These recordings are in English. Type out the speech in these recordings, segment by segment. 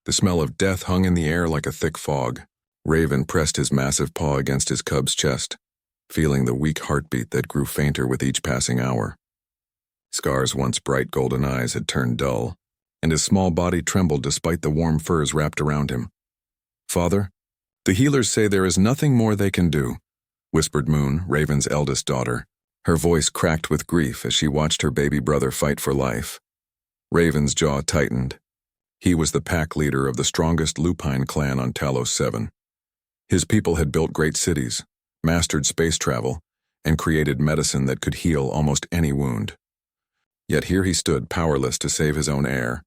The smell of death hung in the air like a thick fog. Raven pressed his massive paw against his cub's chest, feeling the weak heartbeat that grew fainter with each passing hour. Scar's once bright golden eyes had turned dull, and his small body trembled despite the warm furs wrapped around him. "Father, the healers say there is nothing more they can do," whispered Moon, Raven's eldest daughter. Her voice cracked with grief as she watched her baby brother fight for life. Raven's jaw tightened. He was the pack leader of the strongest lupine clan on Talos 7. His people had built great cities, mastered space travel, and created medicine that could heal almost any wound. Yet here he stood, powerless to save his own heir.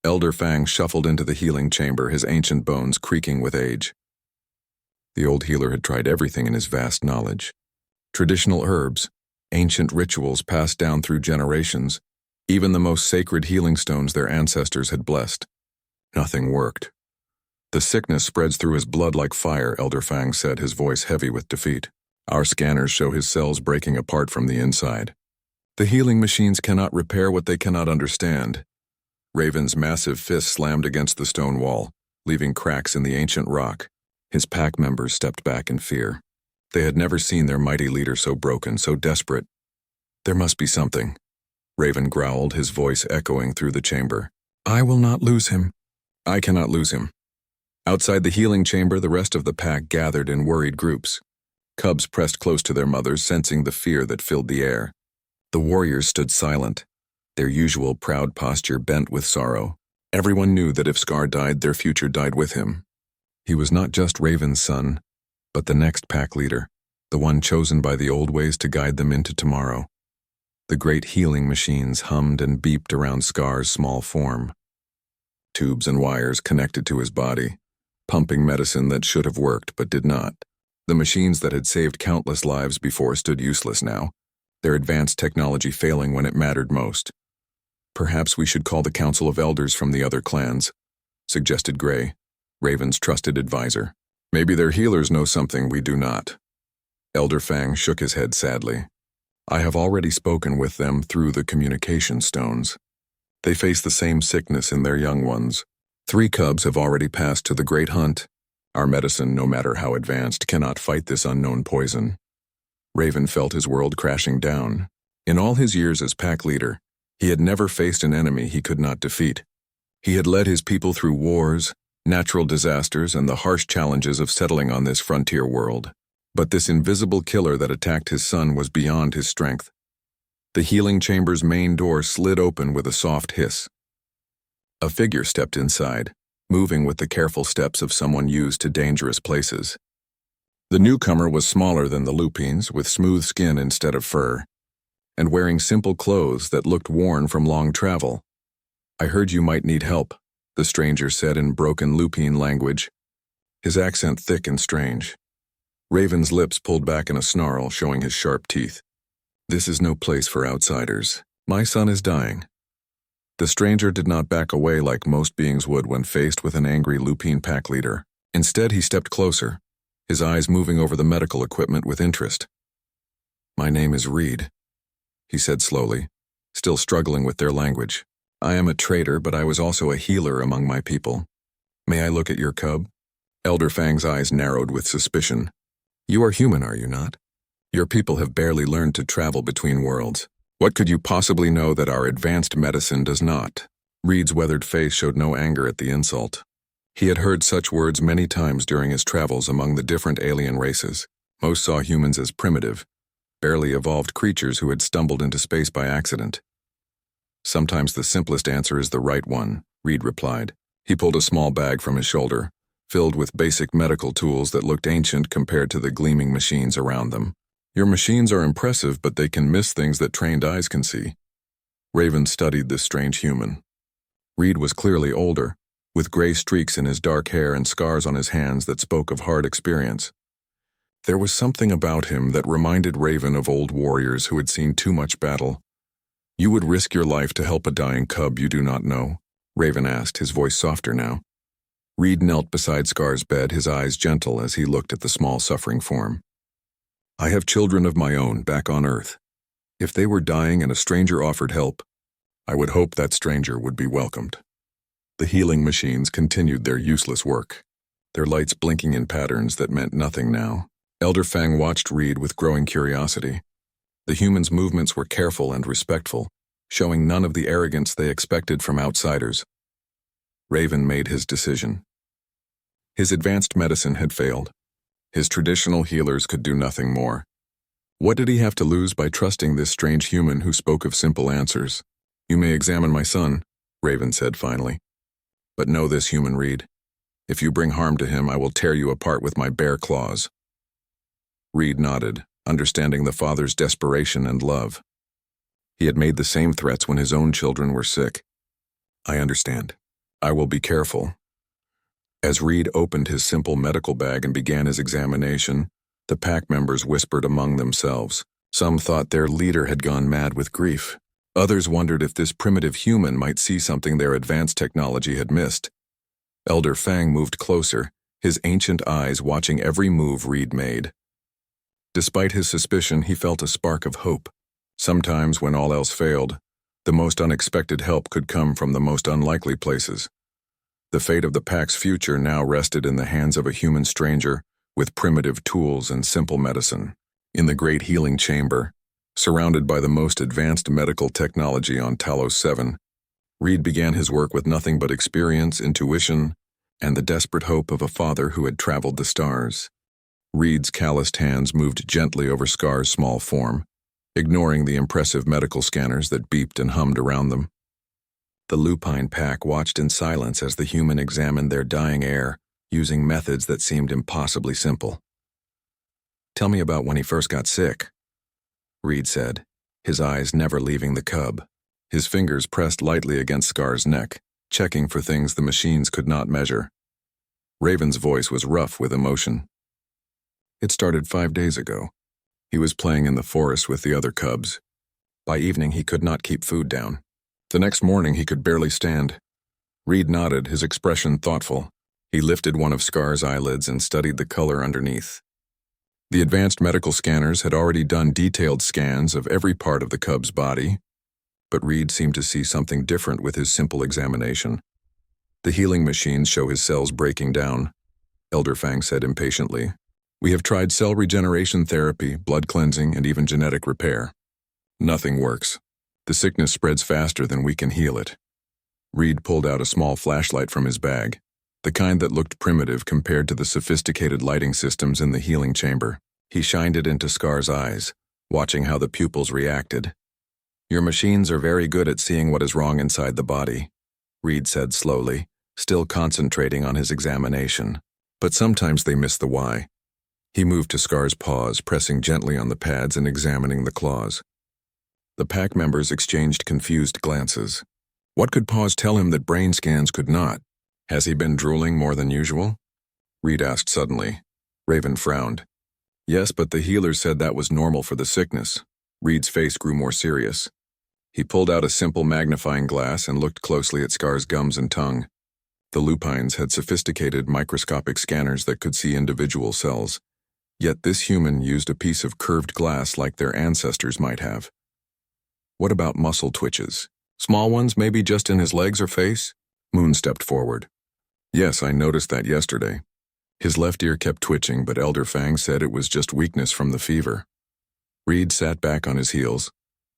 Elder Fang shuffled into the healing chamber, his ancient bones creaking with age. The old healer had tried everything in his vast knowledge. Traditional herbs, ancient rituals passed down through generations, even the most sacred healing stones their ancestors had blessed. Nothing worked. "The sickness spreads through his blood like fire," Elder Fang said, his voice heavy with defeat. "Our scanners show his cells breaking apart from the inside. The healing machines cannot repair what they cannot understand." Raven's massive fist slammed against the stone wall, leaving cracks in the ancient rock. His pack members stepped back in fear. They had never seen their mighty leader so broken, so desperate. "There must be something," Raven growled, his voice echoing through the chamber. "I will not lose him. I cannot lose him." Outside the healing chamber, the rest of the pack gathered in worried groups. Cubs pressed close to their mothers, sensing the fear that filled the air. The warriors stood silent, their usual proud posture bent with sorrow. Everyone knew that if Scar died, their future died with him. He was not just Raven's son, but the next pack leader, the one chosen by the old ways to guide them into tomorrow. The great healing machines hummed and beeped around Scar's small form. Tubes and wires connected to his body, pumping medicine that should have worked but did not. The machines that had saved countless lives before stood useless now, their advanced technology failing when it mattered most. "Perhaps we should call the Council of Elders from the other clans," suggested Gray, Raven's trusted advisor. "Maybe their healers know something we do not." Elder Fang shook his head sadly. "I have already spoken with them through the communication stones. They face the same sickness in their young ones. 3 cubs have already passed to the Great Hunt. Our medicine, no matter how advanced, cannot fight this unknown poison." Raven felt his world crashing down. In all his years as pack leader, he had never faced an enemy he could not defeat. He had led his people through wars, natural disasters, and the harsh challenges of settling on this frontier world. But this invisible killer that attacked his son was beyond his strength. The healing chamber's main door slid open with a soft hiss. A figure stepped inside, moving with the careful steps of someone used to dangerous places. The newcomer was smaller than the lupines, with smooth skin instead of fur, and wearing simple clothes that looked worn from long travel. "I heard you might need help," the stranger said in broken lupine language, his accent thick and strange. Raven's lips pulled back in a snarl, showing his sharp teeth. "This is no place for outsiders. My son is dying." The stranger did not back away like most beings would when faced with an angry lupine pack leader. Instead, he stepped closer, his eyes moving over the medical equipment with interest. "My name is Reed," he said slowly, still struggling with their language. "I am a trader, but I was also a healer among my people. May I look at your cub?" Elder Fang's eyes narrowed with suspicion. "You are human, are you not? Your people have barely learned to travel between worlds. What could you possibly know that our advanced medicine does not?" Reed's weathered face showed no anger at the insult. He had heard such words many times during his travels among the different alien races. Most saw humans as primitive, barely evolved creatures who had stumbled into space by accident. "Sometimes the simplest answer is the right one," Reed replied. He pulled a small bag from his shoulder, filled with basic medical tools that looked ancient compared to the gleaming machines around them. "Your machines are impressive, but they can miss things that trained eyes can see." Raven studied this strange human. Reed was clearly older, with gray streaks in his dark hair and scars on his hands that spoke of hard experience. There was something about him that reminded Raven of old warriors who had seen too much battle. "You would risk your life to help a dying cub you do not know?" Raven asked, his voice softer now. Reed knelt beside Scar's bed, his eyes gentle as he looked at the small suffering form. "I have children of my own back on Earth. If they were dying and a stranger offered help, I would hope that stranger would be welcomed." The healing machines continued their useless work, their lights blinking in patterns that meant nothing now. Elder Fang watched Reed with growing curiosity. The humans' movements were careful and respectful, showing none of the arrogance they expected from outsiders. Raven made his decision. His advanced medicine had failed. His traditional healers could do nothing more. What did he have to lose by trusting this strange human who spoke of simple answers? "You may examine my son," Raven said finally. "But know this, human Reed. If you bring harm to him, I will tear you apart with my bare claws." Reed nodded, understanding the father's desperation and love. He had made the same threats when his own children were sick. "I understand. I will be careful." As Reed opened his simple medical bag and began his examination, the pack members whispered among themselves. Some thought their leader had gone mad with grief. Others wondered if this primitive human might see something their advanced technology had missed. Elder Fang moved closer, his ancient eyes watching every move Reed made. Despite his suspicion, he felt a spark of hope. Sometimes, when all else failed, the most unexpected help could come from the most unlikely places. The fate of the pack's future now rested in the hands of a human stranger with primitive tools and simple medicine. In the great healing chamber, surrounded by the most advanced medical technology on Talos 7, Reed began his work with nothing but experience, intuition, and the desperate hope of a father who had traveled the stars. Reed's calloused hands moved gently over Scar's small form, ignoring the impressive medical scanners that beeped and hummed around them. The lupine pack watched in silence as the human examined their dying heir, using methods that seemed impossibly simple. "Tell me about when he first got sick," Reed said, his eyes never leaving the cub. His fingers pressed lightly against Scar's neck, checking for things the machines could not measure. Raven's voice was rough with emotion. "It started 5 days ago. He was playing in the forest with the other cubs. By evening, he could not keep food down. The next morning, he could barely stand." Reed nodded, his expression thoughtful. He lifted one of Scar's eyelids and studied the color underneath. The advanced medical scanners had already done detailed scans of every part of the cub's body, but Reed seemed to see something different with his simple examination. "The healing machines show his cells breaking down," Elder Fang said impatiently. "We have tried cell regeneration therapy, blood cleansing, and even genetic repair. Nothing works. The sickness spreads faster than we can heal it." Reed pulled out a small flashlight from his bag, the kind that looked primitive compared to the sophisticated lighting systems in the healing chamber. He shined it into Scar's eyes, watching how the pupils reacted. "Your machines are very good at seeing what is wrong inside the body," Reed said slowly, still concentrating on his examination. "But sometimes they miss the why." He moved to Scar's paws, pressing gently on the pads and examining the claws. The pack members exchanged confused glances. What could paws tell him that brain scans could not? "Has he been drooling more than usual?" Reed asked suddenly. Raven frowned. "Yes, but the healer said that was normal for the sickness." Reed's face grew more serious. He pulled out a simple magnifying glass and looked closely at Scar's gums and tongue. The lupines had sophisticated microscopic scanners that could see individual cells, yet this human used a piece of curved glass like their ancestors might have. "What about muscle twitches? Small ones, maybe just in his legs or face?" Moon stepped forward. "Yes, I noticed that yesterday. His left ear kept twitching, but Elder Fang said it was just weakness from the fever." Reed sat back on his heels,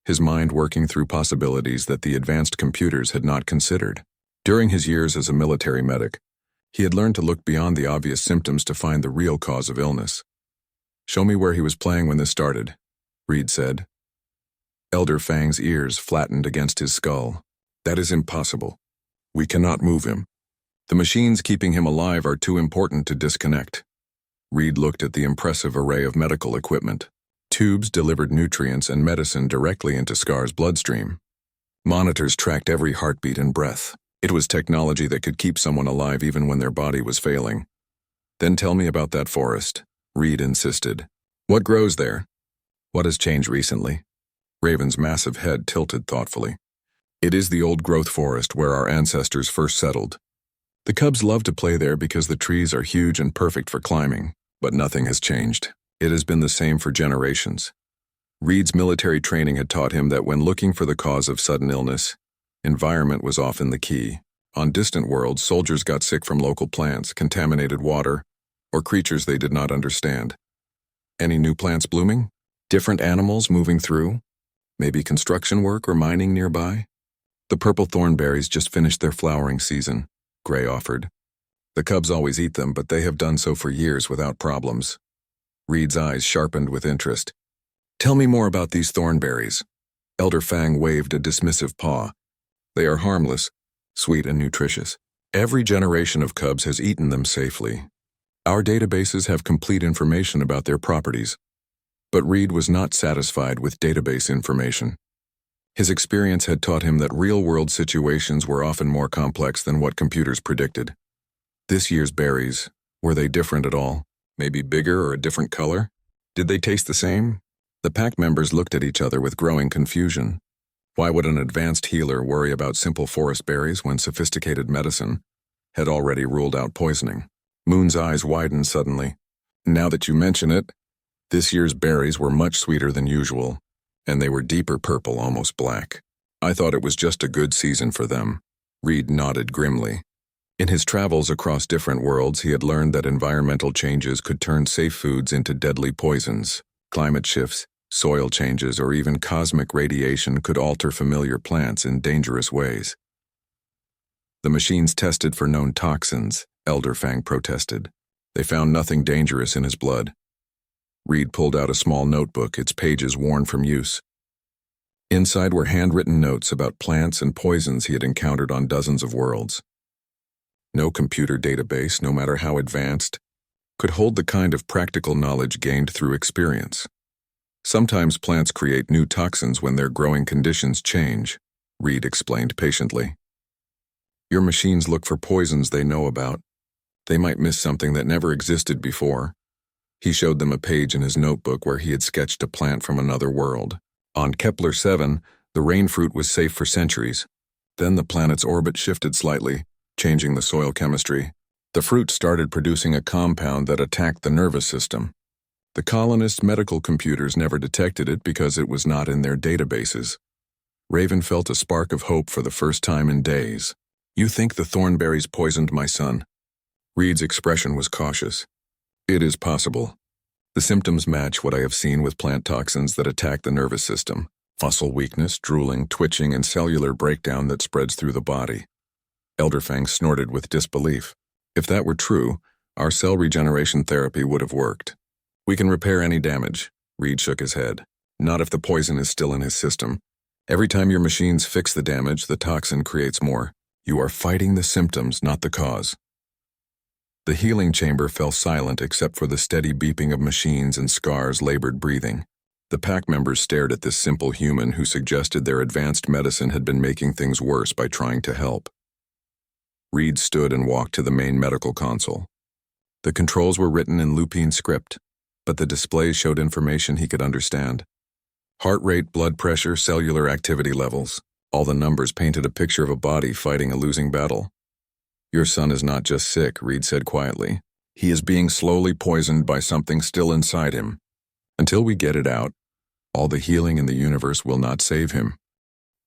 his mind working through possibilities that the advanced computers had not considered. During his years as a military medic, he had learned to look beyond the obvious symptoms to find the real cause of illness. "Show me where he was playing when this started," Reed said. Elder Fang's ears flattened against his skull. "That is impossible. We cannot move him. The machines keeping him alive are too important to disconnect." Reed looked at the impressive array of medical equipment. Tubes delivered nutrients and medicine directly into Scar's bloodstream. Monitors tracked every heartbeat and breath. It was technology that could keep someone alive even when their body was failing. "Then tell me about that forest," Reed insisted. "What grows there? What has changed recently?" Raven's massive head tilted thoughtfully. "It is the old-growth forest where our ancestors first settled. The cubs love to play there because the trees are huge and perfect for climbing, but nothing has changed. It has been the same for generations." Reed's military training had taught him that when looking for the cause of sudden illness, environment was often the key. On distant worlds, soldiers got sick from local plants, contaminated water, or creatures they did not understand. Any new plants blooming? Different animals moving through? Maybe construction work or mining nearby? The purple thornberries just finished their flowering season, Gray offered. The cubs always eat them, but they have done so for years without problems. Reed's eyes sharpened with interest. Tell me more about these thornberries. Elder Fang waved a dismissive paw. They are harmless, sweet and nutritious. Every generation of cubs has eaten them safely. Our databases have complete information about their properties. But Reed was not satisfied with database information. His experience had taught him that real-world situations were often more complex than what computers predicted. This year's berries, were they different at all? Maybe bigger or a different color? Did they taste the same? The pack members looked at each other with growing confusion. Why would an advanced healer worry about simple forest berries when sophisticated medicine had already ruled out poisoning? Moon's eyes widened suddenly. Now that you mention it, this year's berries were much sweeter than usual, and they were deeper purple, almost black. I thought it was just a good season for them. Reed nodded grimly. In his travels across different worlds, he had learned that environmental changes could turn safe foods into deadly poisons. Climate shifts, soil changes, or even cosmic radiation could alter familiar plants in dangerous ways. The machines tested for known toxins, Elder Fang protested. They found nothing dangerous in his blood. Reed pulled out a small notebook, its pages worn from use. Inside were handwritten notes about plants and poisons he had encountered on dozens of worlds. No computer database, no matter how advanced, could hold the kind of practical knowledge gained through experience. Sometimes plants create new toxins when their growing conditions change, Reed explained patiently. Your machines look for poisons they know about. They might miss something that never existed before. He showed them a page in his notebook where he had sketched a plant from another world. On Kepler 7, the rain fruit was safe for centuries. Then the planet's orbit shifted slightly, changing the soil chemistry. The fruit started producing a compound that attacked the nervous system. The colonists' medical computers never detected it because it was not in their databases. Raven felt a spark of hope for the first time in days. You think the thornberries poisoned my son? Reed's expression was cautious. It is possible. The symptoms match what I have seen with plant toxins that attack the nervous system. Muscle weakness, drooling, twitching, and cellular breakdown that spreads through the body. Elder Fang snorted with disbelief. If that were true, our cell regeneration therapy would have worked. We can repair any damage. Reed shook his head. Not if the poison is still in his system. Every time your machines fix the damage, the toxin creates more. You are fighting the symptoms, not the cause. The healing chamber fell silent except for the steady beeping of machines and Scar's labored breathing. The pack members stared at this simple human who suggested their advanced medicine had been making things worse by trying to help. Reed stood and walked to the main medical console. The controls were written in Lupine script, but the displays showed information he could understand. Heart rate, blood pressure, cellular activity levels. All the numbers painted a picture of a body fighting a losing battle. Your son is not just sick, Reed said quietly. He is being slowly poisoned by something still inside him. Until we get it out, all the healing in the universe will not save him.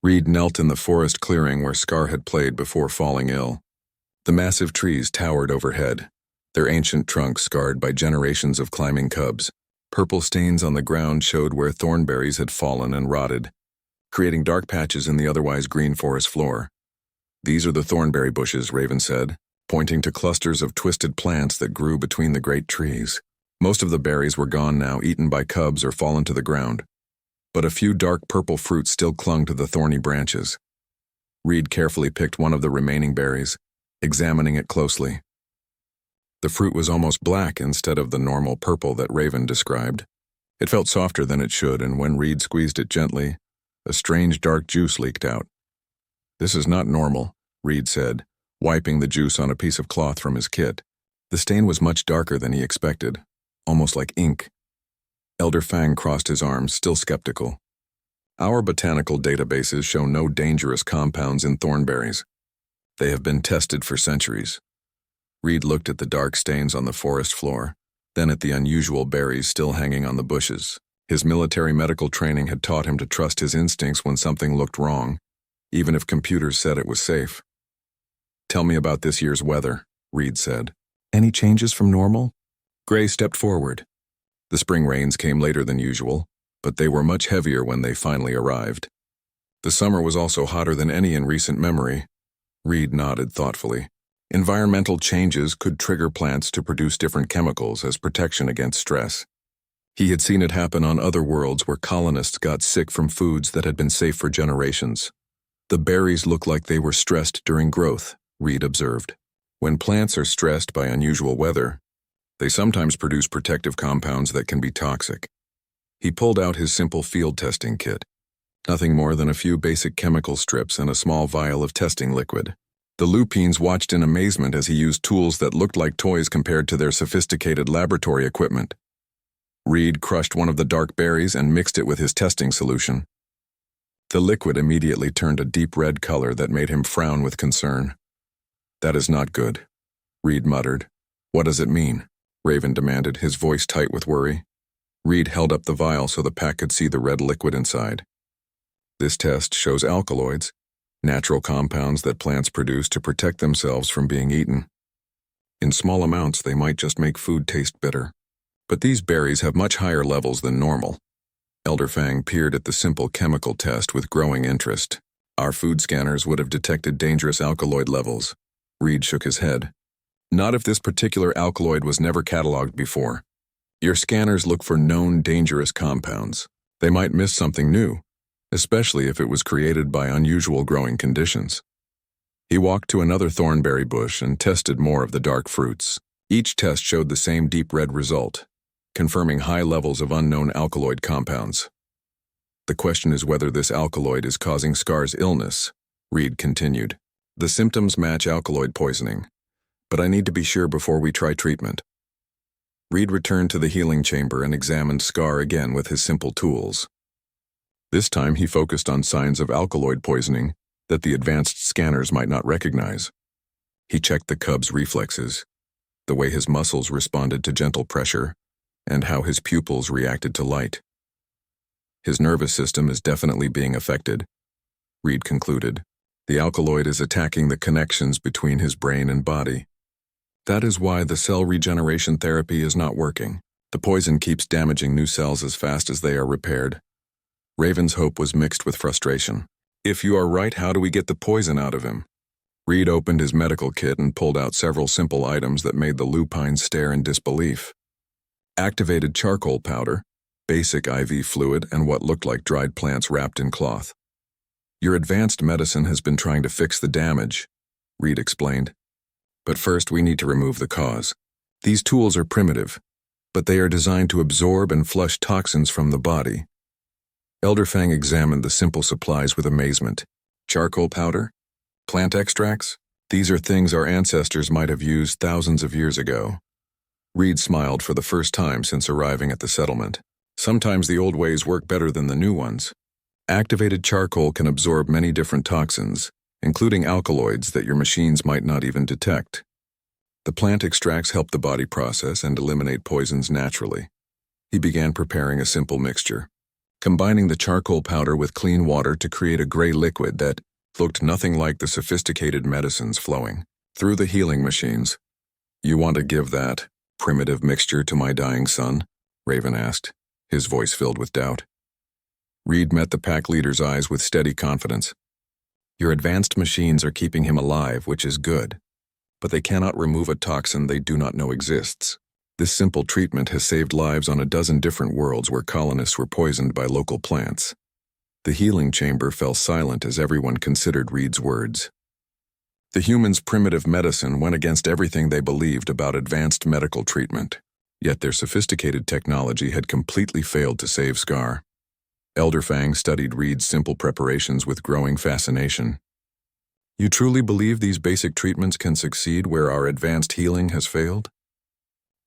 Reed knelt in the forest clearing where Scar had played before falling ill. The massive trees towered overhead, their ancient trunks scarred by generations of climbing cubs. Purple stains on the ground showed where thornberries had fallen and rotted, creating dark patches in the otherwise green forest floor. These are the thornberry bushes, Raven said, pointing to clusters of twisted plants that grew between the great trees. Most of the berries were gone now, eaten by cubs or fallen to the ground. But a few dark purple fruits still clung to the thorny branches. Reed carefully picked one of the remaining berries, examining it closely. The fruit was almost black instead of the normal purple that Raven described. It felt softer than it should, and when Reed squeezed it gently, a strange dark juice leaked out. This is not normal, Reed said, wiping the juice on a piece of cloth from his kit. The stain was much darker than he expected, almost like ink. Elder Fang crossed his arms, still skeptical. Our botanical databases show no dangerous compounds in thornberries. They have been tested for centuries. Reed looked at the dark stains on the forest floor, then at the unusual berries still hanging on the bushes. His military medical training had taught him to trust his instincts when something looked wrong, even if computers said it was safe. Tell me about this year's weather, Reed said. Any changes from normal? Gray stepped forward. The spring rains came later than usual, but they were much heavier when they finally arrived. The summer was also hotter than any in recent memory. Reed nodded thoughtfully. Environmental changes could trigger plants to produce different chemicals as protection against stress. He had seen it happen on other worlds where colonists got sick from foods that had been safe for generations. The berries looked like they were stressed during growth, Reed observed. When plants are stressed by unusual weather, they sometimes produce protective compounds that can be toxic. He pulled out his simple field testing kit. Nothing more than a few basic chemical strips and a small vial of testing liquid. The lupines watched in amazement as he used tools that looked like toys compared to their sophisticated laboratory equipment. Reed crushed one of the dark berries and mixed it with his testing solution. The liquid immediately turned a deep red color that made him frown with concern. That is not good, Reed muttered. What does it mean? Raven demanded, his voice tight with worry. Reed held up the vial so the pack could see the red liquid inside. This test shows alkaloids, natural compounds that plants produce to protect themselves from being eaten. In small amounts, they might just make food taste bitter. But these berries have much higher levels than normal. Elder Fang peered at the simple chemical test with growing interest. Our food scanners would have detected dangerous alkaloid levels. Reed shook his head. Not if this particular alkaloid was never cataloged before. Your scanners look for known dangerous compounds. They might miss something new, especially if it was created by unusual growing conditions. He walked to another thornberry bush and tested more of the dark fruits. Each test showed the same deep red result, confirming high levels of unknown alkaloid compounds. The question is whether this alkaloid is causing Scar's illness, Reed continued. The symptoms match alkaloid poisoning, but I need to be sure before we try treatment. Reed returned to the healing chamber and examined Scar again with his simple tools. This time he focused on signs of alkaloid poisoning that the advanced scanners might not recognize. He checked the cub's reflexes, the way his muscles responded to gentle pressure, and how his pupils reacted to light. His nervous system is definitely being affected, Reed concluded. The alkaloid is attacking the connections between his brain and body. That is why the cell regeneration therapy is not working. The poison keeps damaging new cells as fast as they are repaired. Raven's hope was mixed with frustration. If you are right, how do we get the poison out of him? Reed opened his medical kit and pulled out several simple items that made the lupines stare in disbelief. Activated charcoal powder, basic IV fluid, and what looked like dried plants wrapped in cloth. Your advanced medicine has been trying to fix the damage, Reed explained. But first we need to remove the cause. These tools are primitive, but they are designed to absorb and flush toxins from the body. Elder Fang examined the simple supplies with amazement. Charcoal powder? Plant extracts? These are things our ancestors might have used thousands of years ago. Reed smiled for the first time since arriving at the settlement. Sometimes the old ways work better than the new ones. Activated charcoal can absorb many different toxins, including alkaloids that your machines might not even detect. The plant extracts help the body process and eliminate poisons naturally. He began preparing a simple mixture, combining the charcoal powder with clean water to create a gray liquid that looked nothing like the sophisticated medicines flowing through the healing machines. You want to give that primitive mixture to my dying son? Raven asked, his voice filled with doubt. Reed met the pack leader's eyes with steady confidence. Your advanced machines are keeping him alive, which is good, but they cannot remove a toxin they do not know exists. This simple treatment has saved lives on a dozen different worlds where colonists were poisoned by local plants. The healing chamber fell silent as everyone considered Reed's words. The humans' primitive medicine went against everything they believed about advanced medical treatment, yet their sophisticated technology had completely failed to save Scar. Elder Fang studied Reed's simple preparations with growing fascination. You truly believe these basic treatments can succeed where our advanced healing has failed?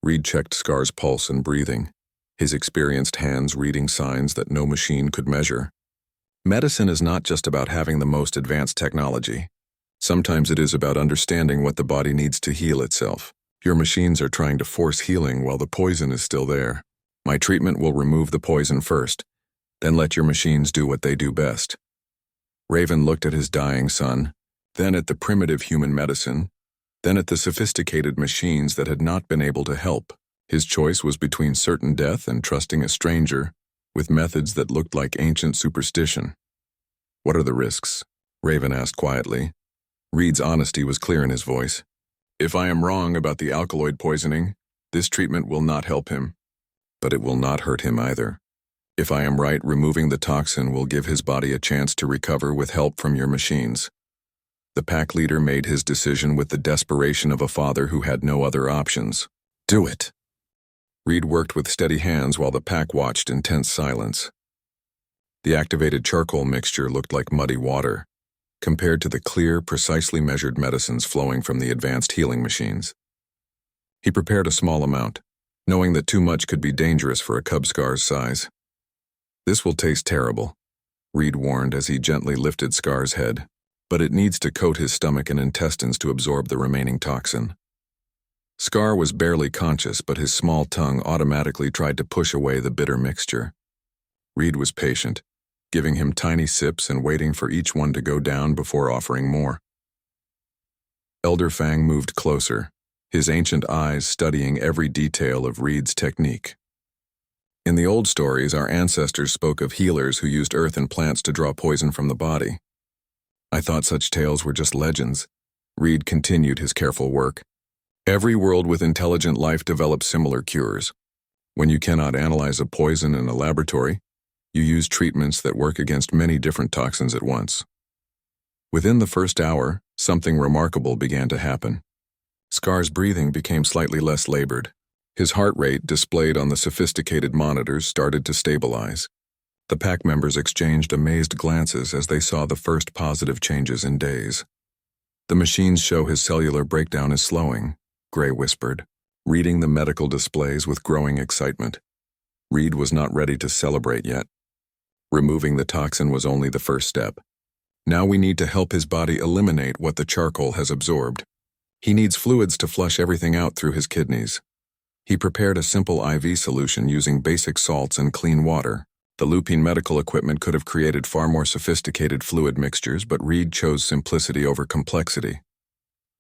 Reed checked Scar's pulse and breathing, his experienced hands reading signs that no machine could measure. Medicine is not just about having the most advanced technology. Sometimes it is about understanding what the body needs to heal itself. Your machines are trying to force healing while the poison is still there. My treatment will remove the poison first, then let your machines do what they do best. Raven looked at his dying son, then at the primitive human medicine, then at the sophisticated machines that had not been able to help. His choice was between certain death and trusting a stranger with methods that looked like ancient superstition. "What are the risks?" Raven asked quietly. Reed's honesty was clear in his voice. "If I am wrong about the alkaloid poisoning, this treatment will not help him. But it will not hurt him either. If I am right, removing the toxin will give his body a chance to recover with help from your machines." The pack leader made his decision with the desperation of a father who had no other options. "Do it." Reed worked with steady hands while the pack watched in tense silence. The activated charcoal mixture looked like muddy water, compared to the clear, precisely measured medicines flowing from the advanced healing machines. He prepared a small amount, knowing that too much could be dangerous for a cub Scar's size. "This will taste terrible," Reed warned as he gently lifted Scar's head, "but it needs to coat his stomach and intestines to absorb the remaining toxin." Scar was barely conscious, but his small tongue automatically tried to push away the bitter mixture. Reed was patient, giving him tiny sips and waiting for each one to go down before offering more. Elder Fang moved closer, his ancient eyes studying every detail of Reed's technique. In the old stories, our ancestors spoke of healers who used earth and plants to draw poison from the body. I thought such tales were just legends. Reed continued his careful work. Every world with intelligent life develops similar cures. When you cannot analyze a poison in a laboratory, you use treatments that work against many different toxins at once. Within the first hour, something remarkable began to happen. Scar's breathing became slightly less labored. His heart rate, displayed on the sophisticated monitors, started to stabilize. The pack members exchanged amazed glances as they saw the first positive changes in days. "The machines show his cellular breakdown is slowing," Gray whispered, reading the medical displays with growing excitement. Reed was not ready to celebrate yet. Removing the toxin was only the first step. Now we need to help his body eliminate what the charcoal has absorbed. He needs fluids to flush everything out through his kidneys. He prepared a simple IV solution using basic salts and clean water. The Lupine medical equipment could have created far more sophisticated fluid mixtures, but Reed chose simplicity over complexity.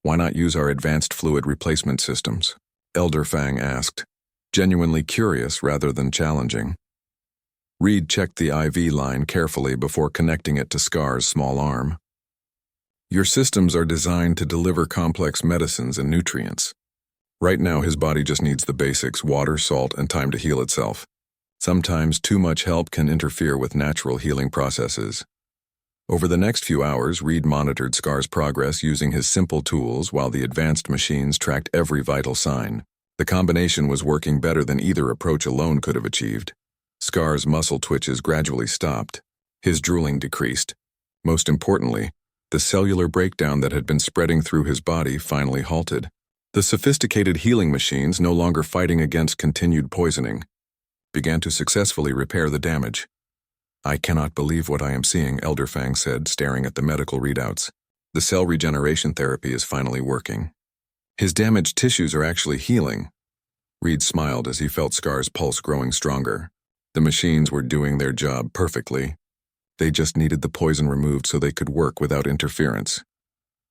"Why not use our advanced fluid replacement systems?" Elder Fang asked, genuinely curious rather than challenging. Reed checked the IV line carefully before connecting it to Scar's small arm. "Your systems are designed to deliver complex medicines and nutrients. Right now his body just needs the basics: water, salt, and time to heal itself. Sometimes too much help can interfere with natural healing processes." Over the next few hours, Reed monitored Scar's progress using his simple tools while the advanced machines tracked every vital sign. The combination was working better than either approach alone could have achieved. Scar's muscle twitches gradually stopped. His drooling decreased. Most importantly, the cellular breakdown that had been spreading through his body finally halted. The sophisticated healing machines, no longer fighting against continued poisoning, began to successfully repair the damage. "I cannot believe what I am seeing," Elder Fang said, staring at the medical readouts. "The cell regeneration therapy is finally working. His damaged tissues are actually healing." Reed smiled as he felt Scar's pulse growing stronger. The machines were doing their job perfectly. They just needed the poison removed so they could work without interference.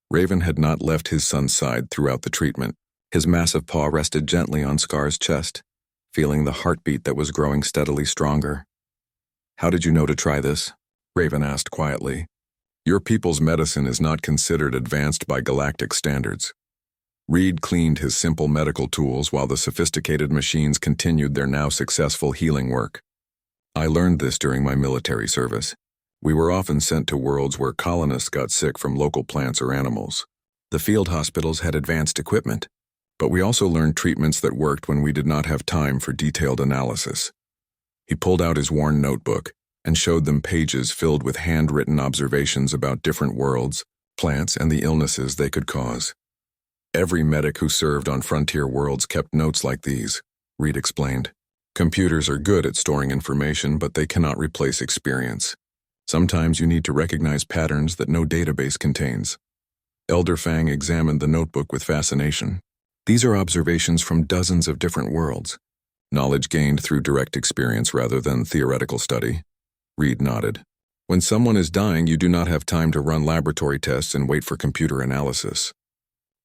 Raven had not left his son's side throughout the treatment. His massive paw rested gently on Scar's chest, feeling the heartbeat that was growing steadily stronger. "How did you know to try this?" Raven asked quietly. "Your people's medicine is not considered advanced by galactic standards." Reed cleaned his simple medical tools while the sophisticated machines continued their now successful healing work. "I learned this during my military service. We were often sent to worlds where colonists got sick from local plants or animals. The field hospitals had advanced equipment, but we also learned treatments that worked when we did not have time for detailed analysis." He pulled out his worn notebook and showed them pages filled with handwritten observations about different worlds, plants, and the illnesses they could cause. "Every medic who served on frontier worlds kept notes like these," Reed explained. "Computers are good at storing information, but they cannot replace experience. Sometimes you need to recognize patterns that no database contains." Elder Fang examined the notebook with fascination. "These are observations from dozens of different worlds. Knowledge gained through direct experience rather than theoretical study." Reed nodded. When someone is dying, you do not have time to run laboratory tests and wait for computer analysis.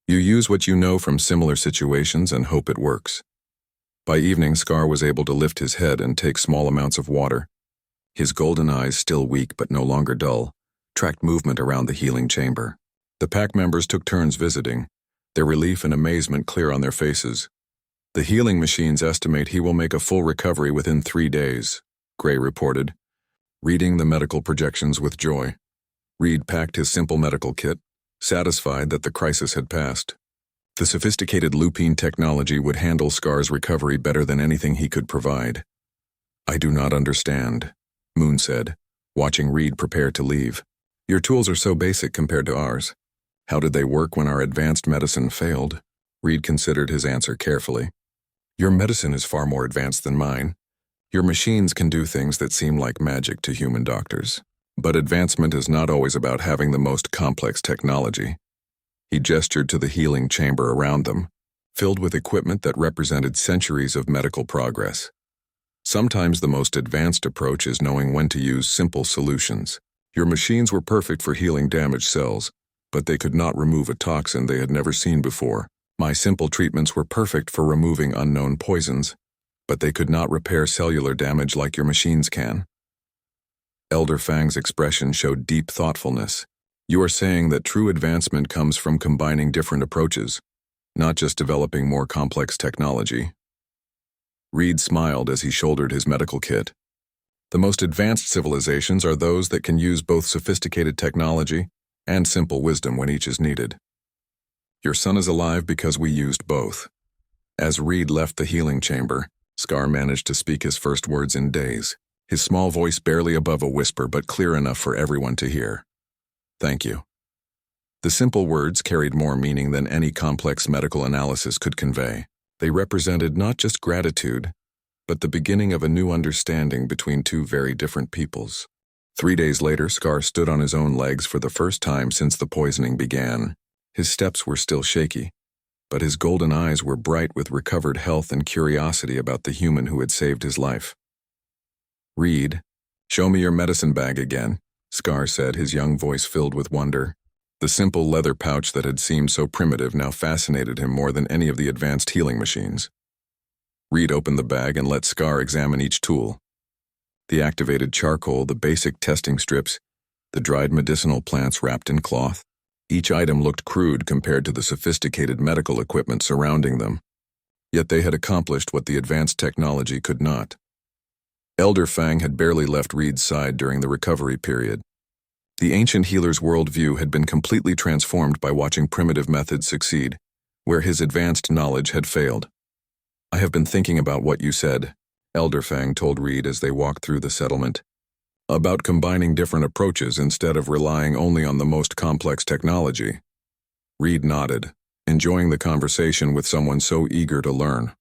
You use what you know from similar situations and hope it works. By evening, Scar was able to lift his head and take small amounts of water. His golden eyes, still weak but no longer dull, tracked movement around the healing chamber. The pack members took turns visiting, their relief and amazement clear on their faces. The healing machines estimate he will make a full recovery within 3 days, Gray reported, reading the medical projections with joy. Reed packed his simple medical kit, satisfied that the crisis had passed. The sophisticated lupine technology would handle Scar's recovery better than anything he could provide. I do not understand, Moon said, watching Reed prepare to leave. Your tools are so basic compared to ours. How did they work when our advanced medicine failed? Reed considered his answer carefully. Your medicine is far more advanced than mine. Your machines can do things that seem like magic to human doctors. But advancement is not always about having the most complex technology. He gestured to the healing chamber around them, filled with equipment that represented centuries of medical progress. Sometimes the most advanced approach is knowing when to use simple solutions. Your machines were perfect for healing damaged cells, but they could not remove a toxin they had never seen before. My simple treatments were perfect for removing unknown poisons, but they could not repair cellular damage like your machines can. Elder Fang's expression showed deep thoughtfulness. You are saying that true advancement comes from combining different approaches, not just developing more complex technology. Reed smiled as he shouldered his medical kit. The most advanced civilizations are those that can use both sophisticated technology and simple wisdom when each is needed. Your son is alive because we used both. As Reed left the healing chamber, Scar managed to speak his first words in days, his small voice barely above a whisper but clear enough for everyone to hear. Thank you. The simple words carried more meaning than any complex medical analysis could convey. They represented not just gratitude, but the beginning of a new understanding between two very different peoples. 3 days later, Scar stood on his own legs for the first time since the poisoning began. His steps were still shaky, but his golden eyes were bright with recovered health and curiosity about the human who had saved his life. Reed, show me your medicine bag again, Scar said, his young voice filled with wonder. The simple leather pouch that had seemed so primitive now fascinated him more than any of the advanced healing machines. Reed opened the bag and let Scar examine each tool. The activated charcoal, the basic testing strips, the dried medicinal plants wrapped in cloth. Each item looked crude compared to the sophisticated medical equipment surrounding them. Yet they had accomplished what the advanced technology could not. Elder Fang had barely left Reed's side during the recovery period. The ancient healer's worldview had been completely transformed by watching primitive methods succeed, where his advanced knowledge had failed. I have been thinking about what you said, Elder Fang told Reed as they walked through the settlement. About combining different approaches instead of relying only on the most complex technology. Reed nodded, enjoying the conversation with someone so eager to learn.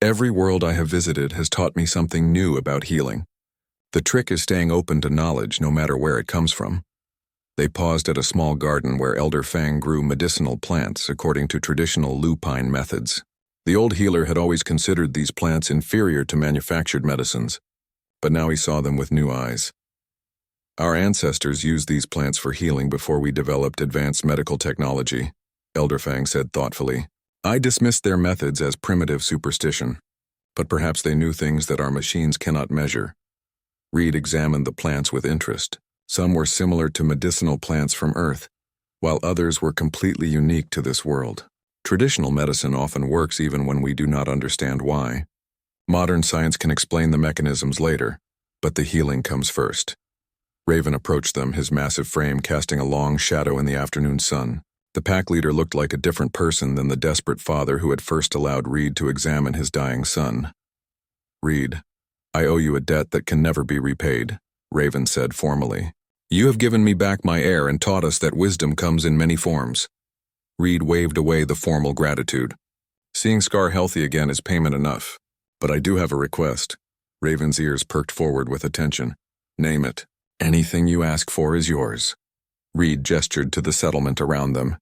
Every world I have visited has taught me something new about healing. The trick is staying open to knowledge no matter where it comes from. They paused at a small garden where Elder Fang grew medicinal plants according to traditional lupine methods. The old healer had always considered these plants inferior to manufactured medicines, but now he saw them with new eyes. Our ancestors used these plants for healing before we developed advanced medical technology, Elder Fang said thoughtfully. I dismissed their methods as primitive superstition, but perhaps they knew things that our machines cannot measure. Reed examined the plants with interest. Some were similar to medicinal plants from Earth, while others were completely unique to this world. Traditional medicine often works even when we do not understand why. Modern science can explain the mechanisms later, but the healing comes first. Raven approached them, his massive frame casting a long shadow in the afternoon sun. The pack leader looked like a different person than the desperate father who had first allowed Reed to examine his dying son. Reed, I owe you a debt that can never be repaid, Raven said formally. You have given me back my heir and taught us that wisdom comes in many forms. Reed waved away the formal gratitude. Seeing Scar healthy again is payment enough. But I do have a request. Raven's ears perked forward with attention. Name it. Anything you ask for is yours. Reed gestured to the settlement around them,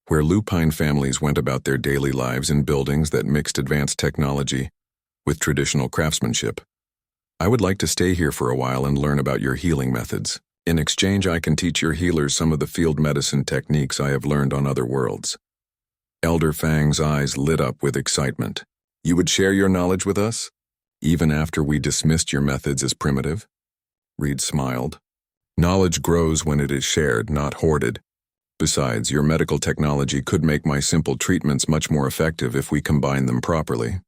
where lupine families went about their daily lives in buildings that mixed advanced technology with traditional craftsmanship. I would like to stay here for a while and learn about your healing methods. In exchange, I can teach your healers some of the field medicine techniques I have learned on other worlds." Elder Fang's eyes lit up with excitement. "You would share your knowledge with us? Even after we dismissed your methods as primitive?" Reed smiled. "Knowledge grows when it is shared, not hoarded. Besides, your medical technology could make my simple treatments much more effective if we combine them properly."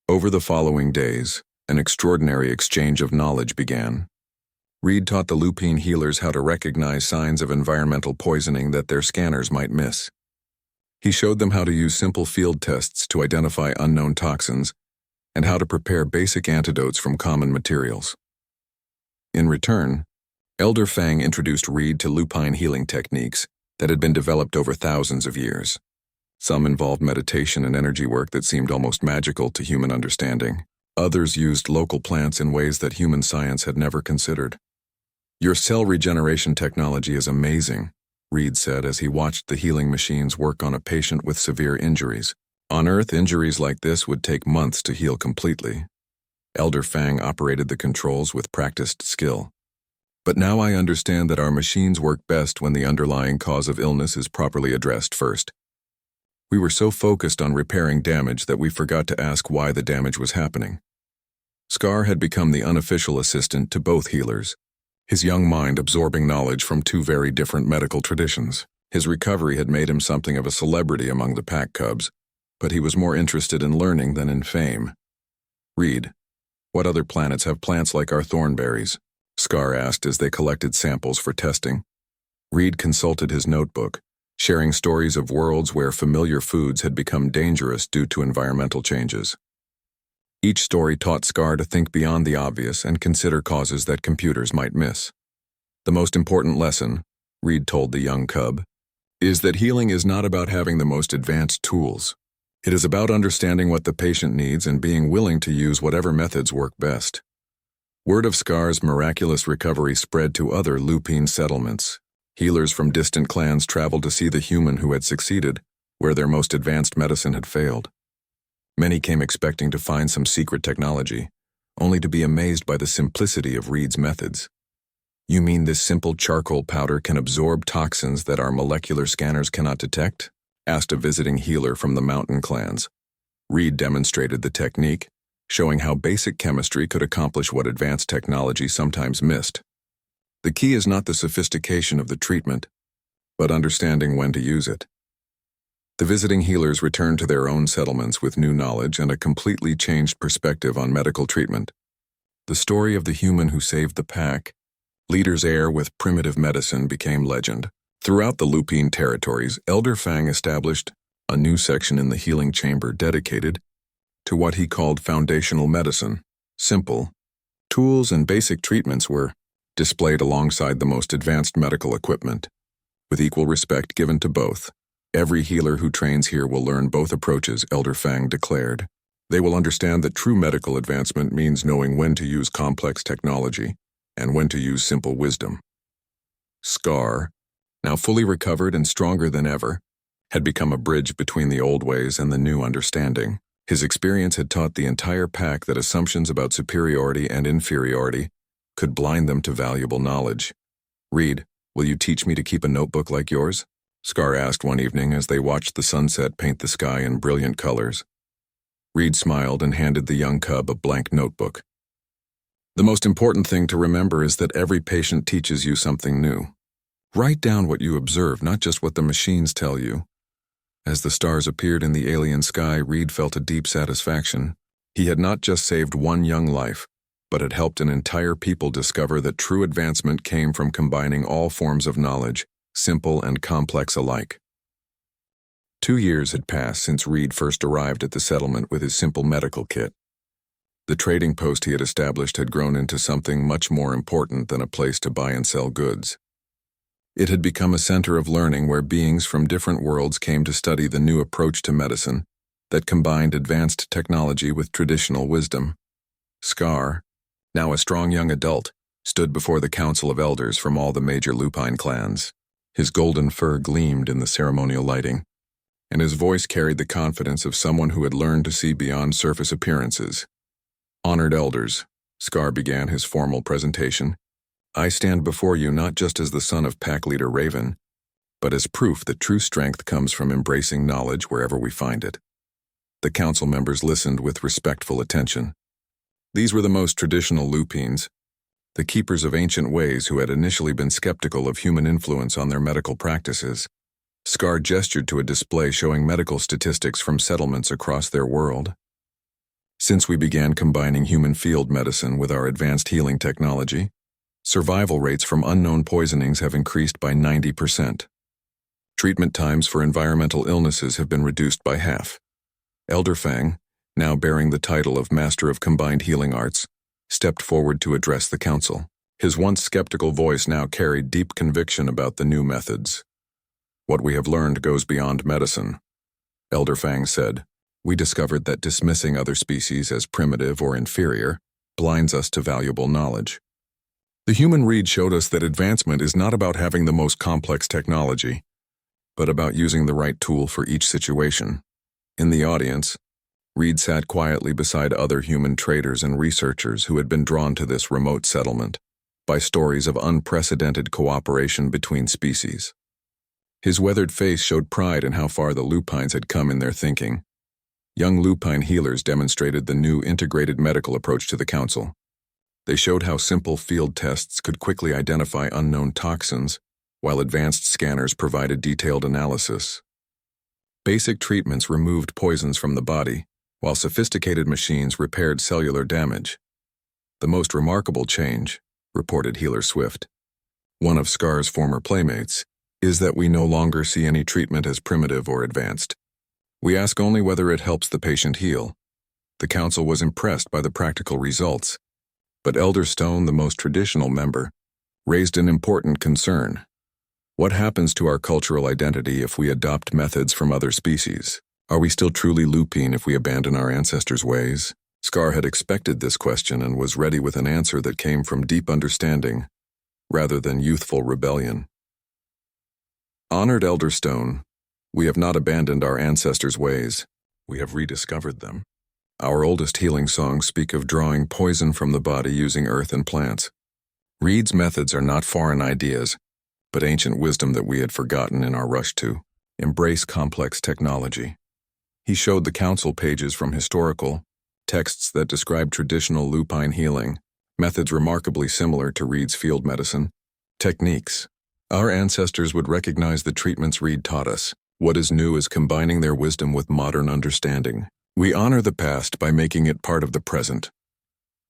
Over the following days, an extraordinary exchange of knowledge began. Reed taught the lupine healers how to recognize signs of environmental poisoning that their scanners might miss. He showed them how to use simple field tests to identify unknown toxins and how to prepare basic antidotes from common materials. In return, Elder Fang introduced Reed to lupine healing techniques that had been developed over thousands of years. Some involved meditation and energy work that seemed almost magical to human understanding. Others used local plants in ways that human science had never considered. "Your cell regeneration technology is amazing," Reed said as he watched the healing machines work on a patient with severe injuries. On Earth, injuries like this would take months to heal completely. Elder Fang operated the controls with practiced skill. "But now I understand that our machines work best when the underlying cause of illness is properly addressed first. We were so focused on repairing damage that we forgot to ask why the damage was happening." Scar had become the unofficial assistant to both healers, his young mind absorbing knowledge from two very different medical traditions. His recovery had made him something of a celebrity among the pack cubs, but he was more interested in learning than in fame. "Reed, what other planets have plants like our thornberries?" Scar asked as they collected samples for testing. Reed consulted his notebook, sharing stories of worlds where familiar foods had become dangerous due to environmental changes. Each story taught Scar to think beyond the obvious and consider causes that computers might miss. "The most important lesson," Reed told the young cub, "is that healing is not about having the most advanced tools. It is about understanding what the patient needs and being willing to use whatever methods work best." Word of Scar's miraculous recovery spread to other lupine settlements. Healers from distant clans traveled to see the human who had succeeded, where their most advanced medicine had failed. Many came expecting to find some secret technology, only to be amazed by the simplicity of Reed's methods. "You mean this simple charcoal powder can absorb toxins that our molecular scanners cannot detect?" asked a visiting healer from the mountain clans. Reed demonstrated the technique, showing how basic chemistry could accomplish what advanced technology sometimes missed. "The key is not the sophistication of the treatment, but understanding when to use it." The visiting healers returned to their own settlements with new knowledge and a completely changed perspective on medical treatment. The story of the human who saved the pack, leader's heir with primitive medicine, became legend. Throughout the lupine territories, Elder Fang established a new section in the healing chamber dedicated to what he called foundational medicine. Simple tools and basic treatments were displayed alongside the most advanced medical equipment, with equal respect given to both. "Every healer who trains here will learn both approaches," Elder Fang declared. "They will understand that true medical advancement means knowing when to use complex technology and when to use simple wisdom." Scar, now fully recovered and stronger than ever, had become a bridge between the old ways and the new understanding. His experience had taught the entire pack that assumptions about superiority and inferiority could blind them to valuable knowledge. "Reed, will you teach me to keep a notebook like yours?" Scar asked one evening as they watched the sunset paint the sky in brilliant colors. Reed smiled and handed the young cub a blank notebook. "The most important thing to remember is that every patient teaches you something new. Write down what you observe, not just what the machines tell you." As the stars appeared in the alien sky, Reed felt a deep satisfaction. He had not just saved one young life, but had helped an entire people discover that true advancement came from combining all forms of knowledge, simple and complex alike. 2 years had passed since Reed first arrived at the settlement with his simple medical kit. The trading post he had established had grown into something much more important than a place to buy and sell goods. It had become a center of learning where beings from different worlds came to study the new approach to medicine that combined advanced technology with traditional wisdom. Scar, now a strong young adult, stood before the council of elders from all the major lupine clans. His golden fur gleamed in the ceremonial lighting, and his voice carried the confidence of someone who had learned to see beyond surface appearances. "Honored elders, Scar began his formal presentation. "I stand before you not just as the son of pack leader Raven, but as proof that true strength comes from embracing knowledge wherever we find it." The council members listened with respectful attention. These were the most traditional lupines, the keepers of ancient ways who had initially been skeptical of human influence on their medical practices. Scar gestured to a display showing medical statistics from settlements across their world. "Since we began combining human field medicine with our advanced healing technology, survival rates from unknown poisonings have increased by 90%. Treatment times for environmental illnesses have been reduced by half." Elder Fang, now bearing the title of Master of Combined Healing Arts, stepped forward to address the council. His once skeptical voice now carried deep conviction about the new methods. "What we have learned goes beyond medicine," Elder Fang said. "We discovered that dismissing other species as primitive or inferior blinds us to valuable knowledge. The human Reed showed us that advancement is not about having the most complex technology, but about using the right tool for each situation." In the audience, Reed sat quietly beside other human traders and researchers who had been drawn to this remote settlement by stories of unprecedented cooperation between species. His weathered face showed pride in how far the lupines had come in their thinking. Young lupine healers demonstrated the new integrated medical approach to the council. They showed how simple field tests could quickly identify unknown toxins, while advanced scanners provided detailed analysis. Basic treatments removed poisons from the body, while sophisticated machines repaired cellular damage. "The most remarkable change," reported Healer Swift, one of Scar's former playmates, "is that we no longer see any treatment as primitive or advanced. We ask only whether it helps the patient heal." The council was impressed by the practical results, but Elder Stone, the most traditional member, raised an important concern. "What happens to our cultural identity if we adopt methods from other species? Are we still truly lupine if we abandon our ancestors' ways?" Scar had expected this question and was ready with an answer that came from deep understanding, rather than youthful rebellion. "Honored Elder Stone, we have not abandoned our ancestors' ways. We have rediscovered them. Our oldest healing songs speak of drawing poison from the body using earth and plants. Reed's methods are not foreign ideas, but ancient wisdom that we had forgotten in our rush to embrace complex technology." He showed the council pages from historical texts that described traditional lupine healing, methods remarkably similar to Reed's field medicine techniques. "Our ancestors would recognize the treatments Reed taught us. What is new is combining their wisdom with modern understanding. We honor the past by making it part of the present."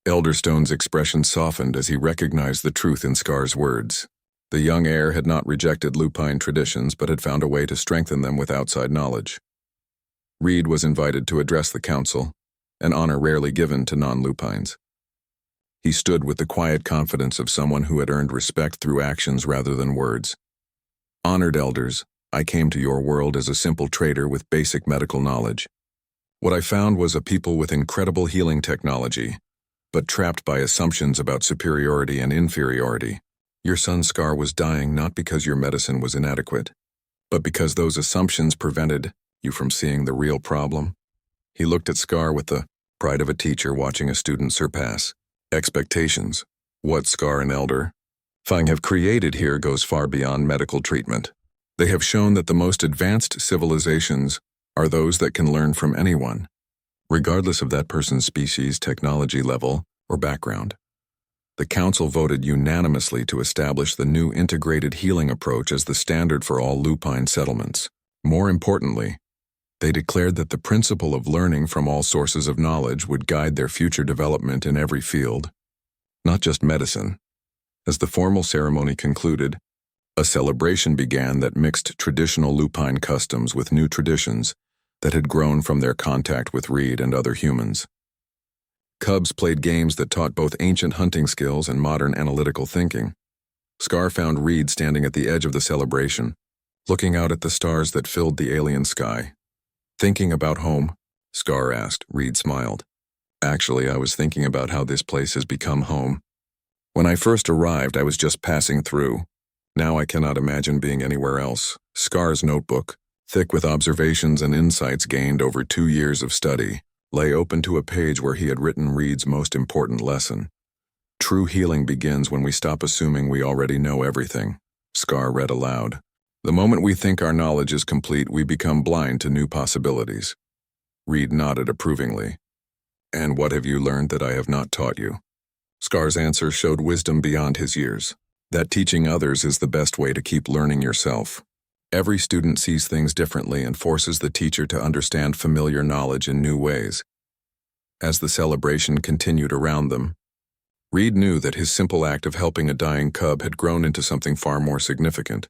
Elder Stone's expression softened as he recognized the truth in Scar's words. The young heir had not rejected lupine traditions but had found a way to strengthen them with outside knowledge. Reed was invited to address the council, an honor rarely given to non-lupines. He stood with the quiet confidence of someone who had earned respect through actions rather than words. "Honored elders, I came to your world as a simple trader with basic medical knowledge. What I found was a people with incredible healing technology, but trapped by assumptions about superiority and inferiority. Your son Scar was dying not because your medicine was inadequate, but because those assumptions prevented you from seeing the real problem." He looked at Scar with the pride of a teacher watching a student surpass expectations. "What Scar and Elder Fang have created here goes far beyond medical treatment. They have shown that the most advanced civilizations are those that can learn from anyone, regardless of that person's species, technology level, or background." The council voted unanimously to establish the new integrated healing approach as the standard for all lupine settlements. More importantly, they declared that the principle of learning from all sources of knowledge would guide their future development in every field, not just medicine. As the formal ceremony concluded, a celebration began that mixed traditional lupine customs with new traditions that had grown from their contact with Reed and other humans. Cubs played games that taught both ancient hunting skills and modern analytical thinking. Scar found Reed standing at the edge of the celebration, looking out at the stars that filled the alien sky. "Thinking about home?" Scar asked. Reed smiled. "Actually, I was thinking about how this place has become home. When I first arrived, I was just passing through. Now I cannot imagine being anywhere else." Scar's notebook, thick with observations and insights gained over 2 years of study, lay open to a page where he had written Reed's most important lesson. True healing begins when we stop assuming we already know everything, Scar read aloud. The moment we think our knowledge is complete, we become blind to new possibilities. Reed nodded approvingly. And what have you learned that I have not taught you? Scar's answer showed wisdom beyond his years. That teaching others is the best way to keep learning yourself. Every student sees things differently and forces the teacher to understand familiar knowledge in new ways. As the celebration continued around them, Reed knew that his simple act of helping a dying cub had grown into something far more significant.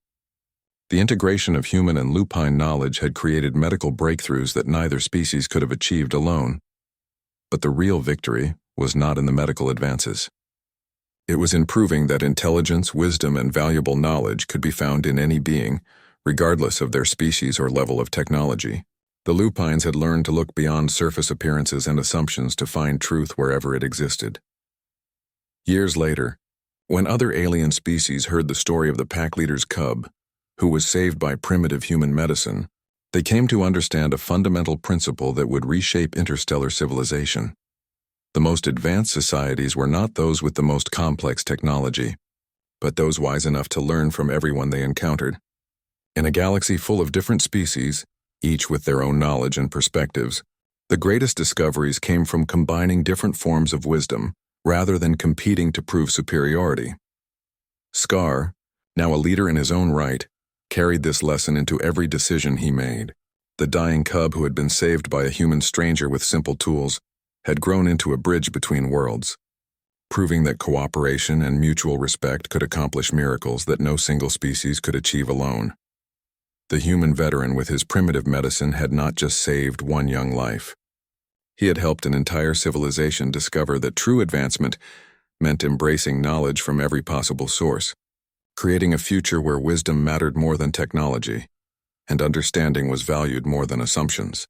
The integration of human and lupine knowledge had created medical breakthroughs that neither species could have achieved alone. But the real victory was not in the medical advances. It was in proving that intelligence, wisdom, and valuable knowledge could be found in any being, regardless of their species or level of technology. The lupines had learned to look beyond surface appearances and assumptions to find truth wherever it existed. Years later, when other alien species heard the story of the pack leader's cub, who was saved by primitive human medicine, they came to understand a fundamental principle that would reshape interstellar civilization. The most advanced societies were not those with the most complex technology, but those wise enough to learn from everyone they encountered. In a galaxy full of different species, each with their own knowledge and perspectives, the greatest discoveries came from combining different forms of wisdom rather than competing to prove superiority. Scar, now a leader in his own right, carried this lesson into every decision he made. The dying cub who had been saved by a human stranger with simple tools had grown into a bridge between worlds, proving that cooperation and mutual respect could accomplish miracles that no single species could achieve alone. The human veteran with his primitive medicine had not just saved one young life. He had helped an entire civilization discover that true advancement meant embracing knowledge from every possible source, creating a future where wisdom mattered more than technology, and understanding was valued more than assumptions.